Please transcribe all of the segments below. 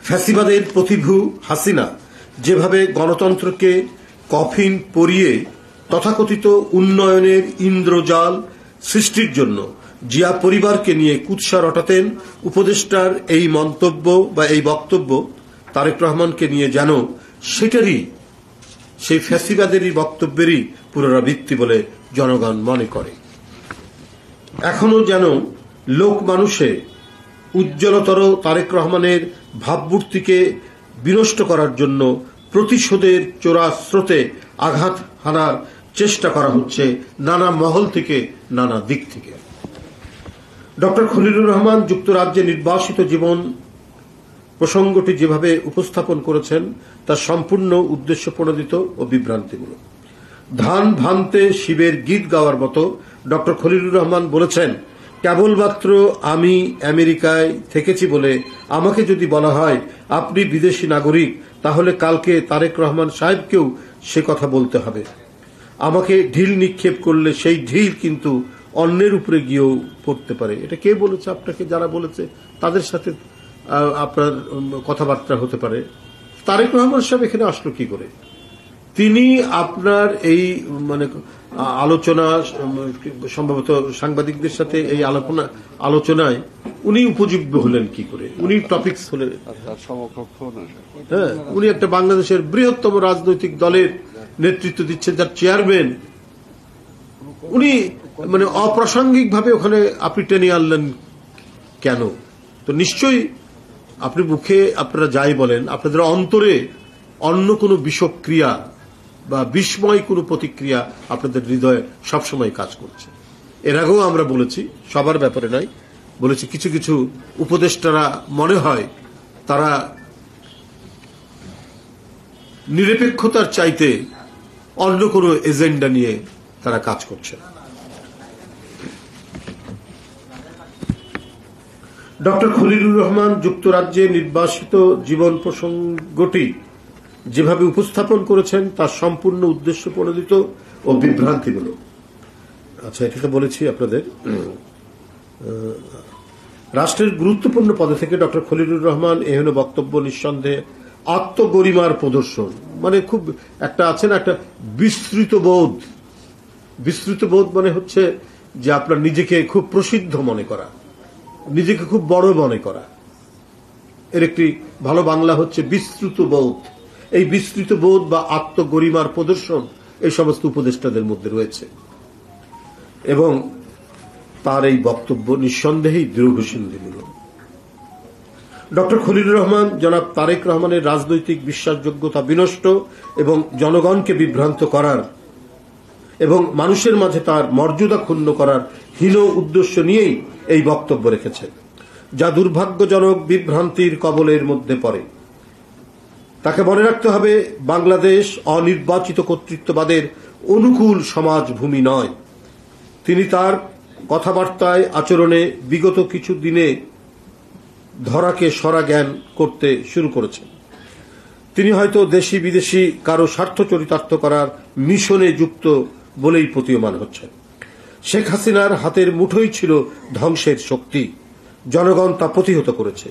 ফ্যাসিবাদের প্রতিভূ হাসিনা যেভাবে গণতন্ত্রকে কফিন পরিয়ে তথাকথিত উন্নয়নের ইন্দ্রজাল সৃষ্টির জন্য জিয়া পরিবারকে নিয়ে কুৎসা রটাতেন, উপদেষ্টার এই মন্তব্য বা এই বক্তব্য তারেক রহমানকে নিয়ে যেন সেটারই, সেই ফ্যাসিবাদেরই বক্তব্যেরই পুনরাবৃত্তি বলে জনগণ মনে করে। এখনো যেন লোক মানুষে উজ্জ্বলতর তারেক রহমানের ভাবমূর্তিকে বিনষ্ট করার জন্য প্রতিশোধের চোরা স্রোতে আঘাত হানার চেষ্টা করা হচ্ছে নানা মহল থেকে, নানা দিক থেকে। ডক্টর খলিলুর রহমান যুক্তরাজ্যে নির্বাসিত জীবন প্রসঙ্গটি যেভাবে উপস্থাপন করেছেন তা সম্পূর্ণ উদ্দেশ্য প্রণোদিত ও বিভ্রান্তিমূলক। ধান ভানতে শিবের গীত গাওয়ার মতো ডক্টর খলিলুর রহমান বলেছেন, কেবলমাত্র আমি আমেরিকায় থেকেছি বলে আমাকে যদি বলা হয় আপনি বিদেশি নাগরিক, তাহলে কালকে তারেক রহমান সাহেবকেও সে কথা বলতে হবে। আমাকে ঢিল নিক্ষেপ করলে সেই ঢিল কিন্তু অন্যের উপরে গিয়েও পড়তে পারে। এটা কে বলেছে আপনাকে? যারা বলেছে তাদের সাথে আপনার কথাবার্তা হতে পারে। তারেক রহমান সাহেব এখানে আসলো কি করে? তিনি আপনার এই আলোচনা, সম্ভবত সাংবাদিকদের সাথে এই আলোচনায় উনি উপযোগ্য হলেন কি করে? উনি টপিকস হলেন, হ্যাঁ, উনি একটা বাংলাদেশের বৃহত্তম রাজনৈতিক দলের নেতৃত্ব দিচ্ছেন, যার চেয়ারম্যান। উনি অপ্রাসঙ্গিক ভাবে ওখানে আপনি টেনে আনলেন কেন? তো নিশ্চয়ই আপনি মুখে আপনারা যাই বলেন, আপনাদের অন্তরে অন্য কোনো বিষক্রিয়া বা বিস্ময় কোনো প্রতিক্রিয়া আপনাদের হৃদয়ে সবসময় কাজ করছে। এর আগেও আমরা বলেছি, সবার ব্যাপারে নয়, বলেছি কিছু কিছু উপদেষ্টারা মনে হয় তারা নিরপেক্ষতার চাইতে অন্য কোনো এজেন্ডা নিয়ে তারা কাজ করছে। ডক্টর খলিলুর রহমান যুক্তরাজ্যে নির্বাসিত জীবন প্রসঙ্গটি যেভাবে উপস্থাপন করেছেন তা সম্পূর্ণ উদ্দেশ্য প্রণোদিত ও বিভ্রান্তিমূলক। আচ্ছা, এটা তো বলেছি আপনাদের। রাষ্ট্রের গুরুত্বপূর্ণ পদে থেকে ডক্টর খলিলুর রহমান এহেন বক্তব্য নিঃসন্দেহে আত্মগরিমার প্রদর্শন। খুব একটা আছে না, একটা বিস্তৃত বোধ। বিস্তৃত বোধ হচ্ছে যে আপনার নিজেকে খুব প্রসিদ্ধ মনে করা, নিজেকে খুব বড় মনে করা। এর একটি ভালো বাংলা হচ্ছে বিস্তৃত বোধ। এই বিস্তৃত বোধ বা আত্মগরিমার প্রদর্শন এই সমস্ত উপদেষ্টাদের মধ্যে রয়েছে, এবং তার এই বক্তব্য নিঃসন্দেহেই দৃঢ়ঘোষিমূলক। ডক্টর খলিলুর রহমান জনাব তারেক রহমানের রাজনৈতিক বিশ্বাসযোগ্যতা বিনষ্ট এবং জনগণকে বিভ্রান্ত করার এবং মানুষের মাঝে তার মর্যাদা ক্ষুণ্ণ করার হীন উদ্দেশ্য নিয়েই এই বক্তব্য রেখেছেন, যা দুর্ভাগ্যজনক বিভ্রান্তির কবলের মধ্যে পড়ে। তাকে মনে রাখতে হবে, বাংলাদেশ অনির্বাচিত কর্তৃত্ববাদের অনুকূল সমাজভূমি নয়। তিনি তার কথাবার্তায়, আচরণে বিগত কিছু দিনে ধরাকে সরা জ্ঞান করতে শুরু করেছেন। তিনি হয়তো দেশি বিদেশি কারো স্বার্থ চরিতার্থ করার মিশনে যুক্ত বলেই প্রতীয়মান হচ্ছেন। শেখ হাসিনার হাতের মুঠোই ছিল ধ্বংসের শক্তি। জনগণ তা প্রতিহত করেছে।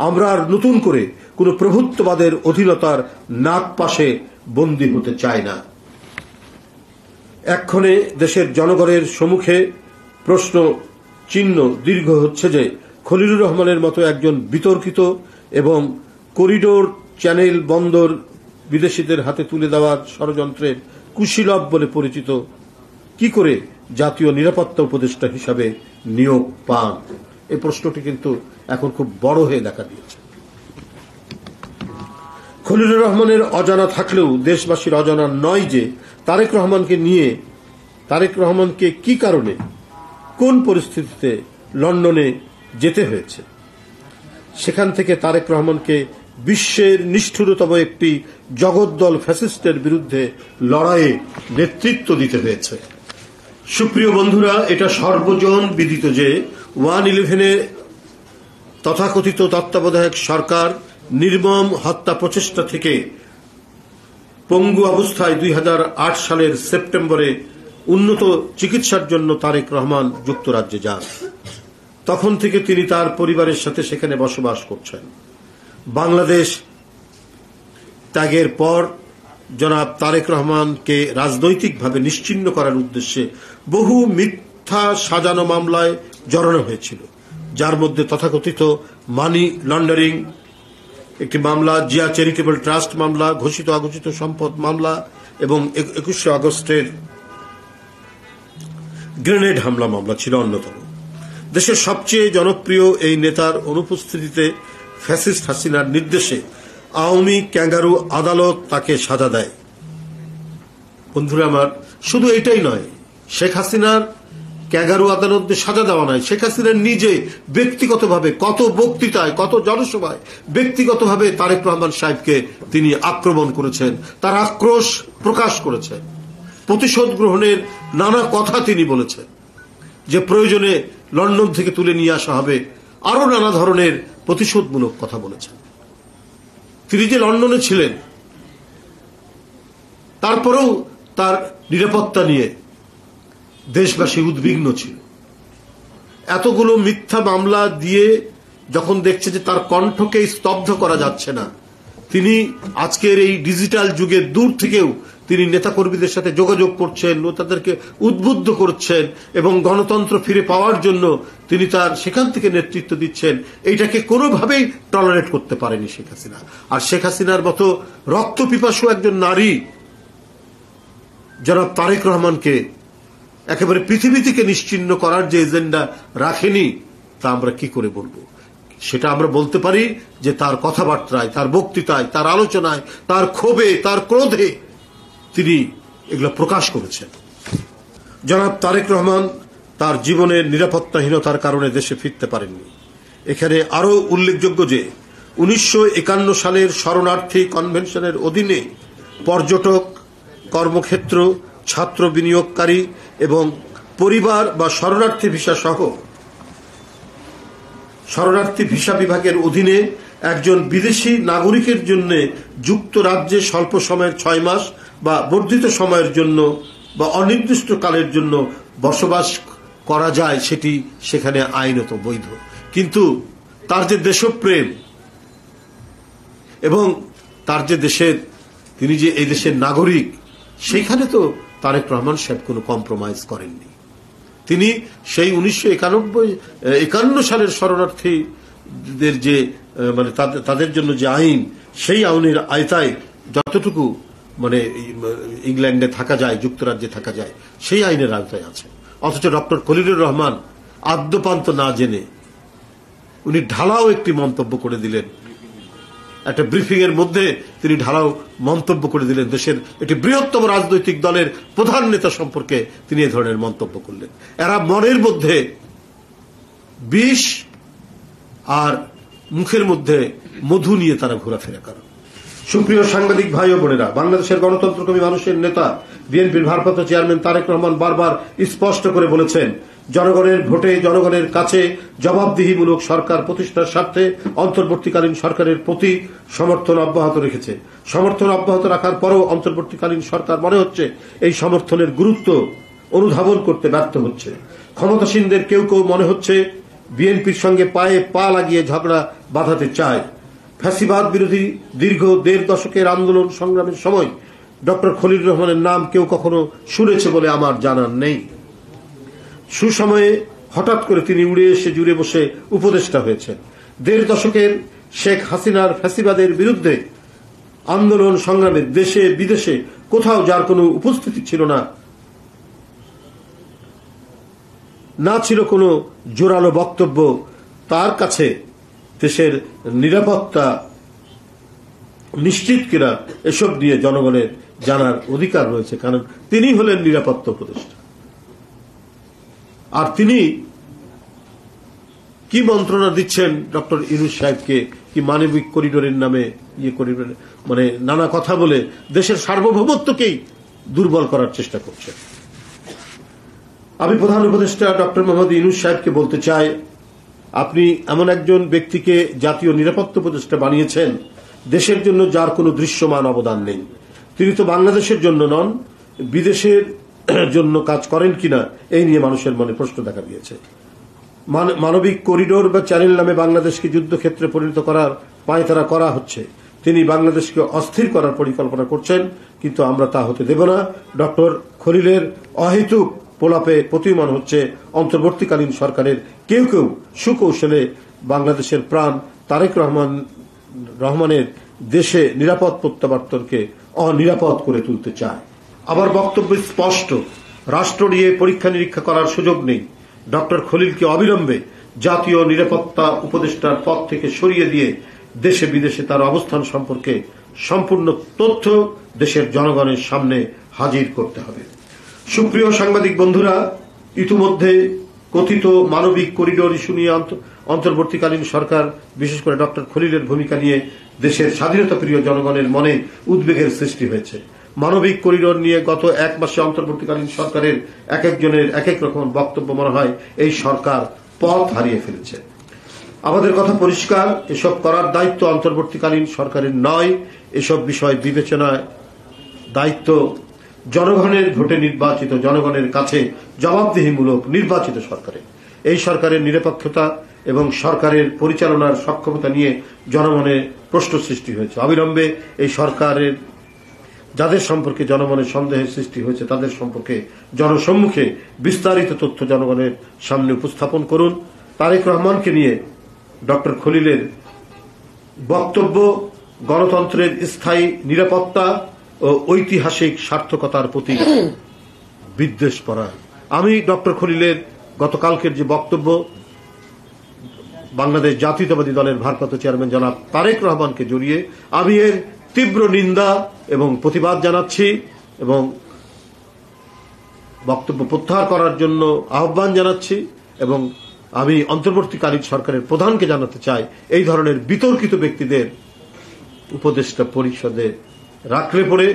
আমরা আর নতুন করে কোন প্রভুত্ববাদের অধীনতার নাক পাশে বন্দী হতে চাই না। এক্ষণে দেশের জনগণের সম্মুখে প্রশ্ন চিহ্ন দীর্ঘ হচ্ছে যে খলিলুর রহমানের মতো একজন বিতর্কিত এবং করিডোর চ্যানেল বন্দর বিদেশিদের হাতে তুলে দেওয়ার ষড়যন্ত্রের কুশীলব বলে পরিচিত কি করে জাতীয় নিরাপত্তা উপদেষ্টা হিসাবে নিয়োগ পান? এই প্রশ্নটি কিন্তু এখন খুব বড় হয়ে দেখা দিয়েছে। খলিলুর রহমানের অজানা থাকলেও দেশবাসীর অজানা নয় যে তারেক রহমানকে কি কারণে, কোন পরিস্থিতিতে লন্ডনে যেতে হয়েছে। সেখান থেকে তারেক রহমানকে বিশ্বের নিষ্ঠুরতম একটি জগদ্দল ফ্যাসিস্টের বিরুদ্ধে লড়াইয়ে নেতৃত্ব দিতে হয়েছে। সুপ্রিয় বন্ধুরা, এটা সর্বজন বিদিত যে 1/11 তথাকথিত তত্ত্বাবধায়ক সরকার নির্মম হত্যা প্রচেষ্টা থেকে পঙ্গু অবস্থায় 2008 সালের সেপ্টেম্বরে উন্নত চিকিৎসার জন্য তারেক রহমান যুক্তরাজ্যে যান। তখন থেকে তিনি তার পরিবারের সাথে সেখানে বসবাস করছেন। বাংলাদেশ ত্যাগের পর জনাব তারেক রহমানকে রাজনৈতিকভাবে নিশ্চিহ্ন করার উদ্দেশ্যে বহু মিথ্যা সাজানো মামলায় জড়ানো হয়েছিল, যার মধ্যে তথাকথিত মানি লন্ডারিং একটি মামলা, জিয়া চ্যারিটেবল ট্রাস্ট মামলা, ঘোষিত অঘোষিত সম্পদ মামলা এবং 21শে আগস্টের গ্রেনেড হামলা মামলা ছিল অন্যতম। দেশের সবচেয়ে জনপ্রিয় এই নেতার অনুপস্থিতিতে ফ্যাসিস্ট হাসিনার নির্দেশে আওয়ামী ক্যাঙ্গারু আদালত তাকে সাজা দেয়। বন্ধুরা আমার, শুধু এটাই নয়, শেখ হাসিনার ক্যাঙ্গারু আদালতে সাজা দেওয়া নয়, শেখ হাসিনার নিজে ব্যক্তিগতভাবে কত বক্তৃতায়, কত জনসভায় ব্যক্তিগতভাবে তারেক রহমান সাহেবকে তিনি আক্রমণ করেছেন, তার আক্রোশ প্রকাশ করেছেন, প্রতিশোধ গ্রহণের নানা কথা তিনি বলেছেন, যে প্রয়োজনে লন্ডন থেকে তুলে নিয়ে আসা হবে, আরো নানা ধরনের প্রতিশোধমূলক কথা বলেছেন। তিনি যে লন্ডনে ছিলেন, তারপরেও তার নিরাপত্তা নিয়ে দেশবাসী উদ্বিগ্ন ছিল। এতগুলো মিথ্যা মামলা দিয়ে যখন দেখছে যে তার কণ্ঠকে স্তব্ধ করা যাচ্ছে না, তিনি আজকের এই ডিজিটাল যুগে দূর থেকেও তিনি নেতাকর্মীদের সাথে যোগাযোগ করছেন, তাদেরকে উদ্বুদ্ধ করছেন এবং গণতন্ত্র ফিরে পাওয়ার জন্য তিনি তার সেখান থেকে নেতৃত্ব দিচ্ছেন। এইটাকে কোনোভাবেই টলারেট করতে পারেনি শেখ হাসিনা। আর শেখ হাসিনার মতো রক্তপিপাসু একজন নারী জনাব তারেক রহমানকে একেবারে পৃথিবী থেকে নিশ্চিহ্ন করার যে এজেন্ডা রাখেনি, তা আমরা কি করে বলবো? সেটা আমরা বলতে পারি যে তার কথাবার্তায়, তার বক্তৃতায়, তার আলোচনায়, তার ক্ষোভে, তার ক্রোধে তিনি এগুলো প্রকাশ করেছেন। জনাব তারেক রহমান তার জীবনের নিরাপত্তাহীনতার কারণে দেশে ফিরতে পারেননি। এখানে আরো উল্লেখযোগ্য যে 1951 সালের শরণার্থী কনভেনশনের অধীনে পর্যটক, কর্মক্ষেত্র, ছাত্র বিনিয়োগকারী এবং পরিবার বা শরণার্থী ভিসা সহ শরণার্থী ভিসা বিভাগের অধীনে একজন বিদেশি নাগরিকের জন্য যুক্তরাজ্যে স্বল্প সময়ের 6 মাস বা বর্ধিত সময়ের জন্য বা অনির্দিষ্টকালের জন্য বসবাস করা যায়, সেটি সেখানে আইনত বৈধ। কিন্তু তার যে দেশপ্রেম এবং তার যে দেশের, তিনি যে এই দেশের নাগরিক, সেইখানে তো তারেক রহমান সাহেব কোনো কম্প্রোমাইজ করেননি। তিনি সেই 1951 সালের শরণার্থীদের যে মানে তাদের জন্য যে আইন, সেই আইনের আয়তায় যতটুকু মানে ইংল্যান্ডে থাকা যায়, যুক্তরাজ্যে থাকা যায়, সেই আইনের আওতায় আছে। অথচ ডক্টর খলিলুর রহমান আদ্যপান্ত না জেনে উনি ঢালাও একটি মন্তব্য করে দিলেন, একটা ব্রিফিং এর মধ্যে তিনি ঢালাও মন্তব্য করে দিলেন। দেশের একটি বৃহত্তম রাজনৈতিক দলের প্রধান নেতা সম্পর্কে তিনি এই ধরনের মন্তব্য করলেন। এরা মনের মধ্যে বিষ আর মুখের মধ্যে মধু নিয়ে তারা ঘোরাফেরা করে। সুপ্রিয় সাংবাদিক ভাই ও বোনেরা, বাংলাদেশের গণতন্ত্রকামী মানুষের নেতা বিএনপির ভারপ্রাপ্ত চেয়ারম্যান তারেক রহমান বারবার স্পষ্ট করে বলেছেন, জনগণের ভোটে জনগণের কাছে জবাবদিহিমূলক সরকার প্রতিষ্ঠার স্বার্থে অন্তর্বর্তীকালীন সরকারের প্রতি সমর্থন অব্যাহত রেখেছে। সমর্থন অব্যাহত রাখার পরও অন্তর্বর্তীকালীন সরকার মনে হচ্ছে এই সমর্থনের গুরুত্ব অনুধাবন করতে ব্যর্থ হচ্ছে। ক্ষমতাসীনদের কেউ কেউ মনে হচ্ছে বিএনপির সঙ্গে পায়ে পা লাগিয়ে ঝগড়া বাঁধাতে চায়। ফ্যাসিবাদ বিরোধী দীর্ঘ 1.5 দশকের আন্দোলন সংগ্রামের সময় ডক্টর খলিলুর রহমানের নাম কেউ কখনো শুনেছে বলে আমার জানা নেই। সুসময়ে হঠাৎ করে তিনি উড়ে এসে জুড়ে বসে উপদেষ্টা হয়েছেন। 1.5 দশকের শেখ হাসিনার ফ্যাসিবাদের বিরুদ্ধে আন্দোলন সংগ্রামে দেশে বিদেশে কোথাও যার কোনো উপস্থিতি ছিল না, না ছিল কোনো জোরালো বক্তব্য, তার কাছে দেশের নিরাপত্তা নিশ্চিত কিনা এসব নিয়ে জনগণের জানার অধিকার রয়েছে, কারণ তিনি হলেন নিরাপত্তা উপদেষ্টা। আর তিনি কি মন্ত্রণা দিচ্ছেন ডক্টর ইউনূস সাহেবকে, কি মানবিক করিডোরের নামে করিডোর মানে নানা কথা বলে দেশের সার্বভৌমত্বকেই দুর্বল করার চেষ্টা করছেন। আমি প্রধান উপদেষ্টা ডক্টর মোহাম্মদ ইউনূস সাহেবকে বলতে চাই, আপনি এমন একজন ব্যক্তিকে জাতীয় নিরাপত্তা উপদেষ্টা বানিয়েছেন দেশের জন্য যার কোনো দৃশ্যমান অবদান নেই। তিনি তো বাংলাদেশের জন্য নন, বিদেশের জন্য কাজ করেন কিনা এই নিয়ে মানুষের মনে প্রশ্ন দেখা দিয়েছে। মানবিক করিডোর বা চ্যানেল নামে বাংলাদেশকে যুদ্ধক্ষেত্রে পরিণত করার পায়তারা করা হচ্ছে। তিনি বাংলাদেশকে অস্থির করার পরিকল্পনা করছেন, কিন্তু আমরা তা হতে দেব না। ডক্টর খলিলের অহেতুক প্রলাপে প্রতীয়মান হচ্ছে অন্তর্বর্তীকালীন সরকারের কেউ কেউ সুকৌশলে বাংলাদেশের প্রাণ তারেক রহমানের দেশে নিরাপদ প্রত্যাবর্তনকে অনিরাপদ করে তুলতে চায়। আবার বক্তব্য স্পষ্ট, রাষ্ট্র নিয়ে পরীক্ষা নিরীক্ষা করার সুযোগ নেই। ডক্টর খলিলকে অবিলম্বে জাতীয় নিরাপত্তা উপদেষ্টার পদ থেকে সরিয়ে দিয়ে দেশে বিদেশে তার অবস্থান সম্পর্কে সম্পূর্ণ তথ্য দেশের জনগণের সামনে হাজির করতে হবে। সুপ্রিয় সাংবাদিক বন্ধুরা, ইতিমধ্যে কথিত মানবিক করিডোর ইস্যু নিয়ে অন্তর্বর্তীকালীন সরকার, বিশেষ করে ডক্টর খলিলের ভূমিকা নিয়ে দেশের স্বাধীনতাপ্রিয় জনগণের মনে উদ্বেগের সৃষ্টি হয়েছে। মানবিক করিডোর নিয়ে গত এক মাসে অন্তর্বর্তীকালীন সরকারের এক একজনের এক এক রকম বক্তব্য মনে হয় এই সরকার পথ হারিয়ে ফেলেছে। আমাদের কথা পরিষ্কার, এসব করার দায়িত্ব অন্তর্বর্তীকালীন সরকারের নয়। এসব বিষয় বিবেচনায় দায়িত্ব জনগণের ভোটে নির্বাচিত, জনগণের কাছে জবাবদিহিমূলক নির্বাচিত সরকারের। এই সরকারের নিরপেক্ষতা এবং সরকারের পরিচালনার সক্ষমতা নিয়ে জনমনে প্রশ্ন সৃষ্টি হয়েছে। অবিলম্বে এই সরকারের যাদের সম্পর্কে জনমনে সন্দেহের সৃষ্টি হয়েছে তাদের সম্পর্কে জনসম্মুখে বিস্তারিত তথ্য জনগণের সামনে উপস্থাপন করুন। তারেক রহমানকে নিয়ে ডক্টর খলিলের বক্তব্য গণতন্ত্রের স্থায়ী নিরাপত্তা ও ঐতিহাসিক সার্থকতার প্রতি বিদ্বেষপরায়ণ। আমি ডক্টর খলিলের গতকালকের যে বক্তব্য, বাংলাদেশ জাতীয়তাবাদী দলের ভারপ্রাপ্ত চেয়ারম্যান জনাব তারেক রহমানকে জড়িয়ে আমি এর তীব্র নিন্দা এবং প্রতিবাদ জানাচ্ছি এবং বক্তব্য প্রত্যাহার করার জন্য আহ্বান জানাচ্ছি। এবং আমি অন্তর্বর্তীকালীন সরকারের প্রধানকে জানাতে চাই, এই ধরনের বিতর্কিত ব্যক্তিদের উপদেষ্টা পরিষদে রাখলে পরে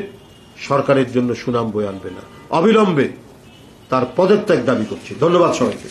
সরকারের জন্য সুনাম বয়ে আনবে না। অবিলম্বে তার পদত্যাগ দাবি করছি। ধন্যবাদ সবাইকে।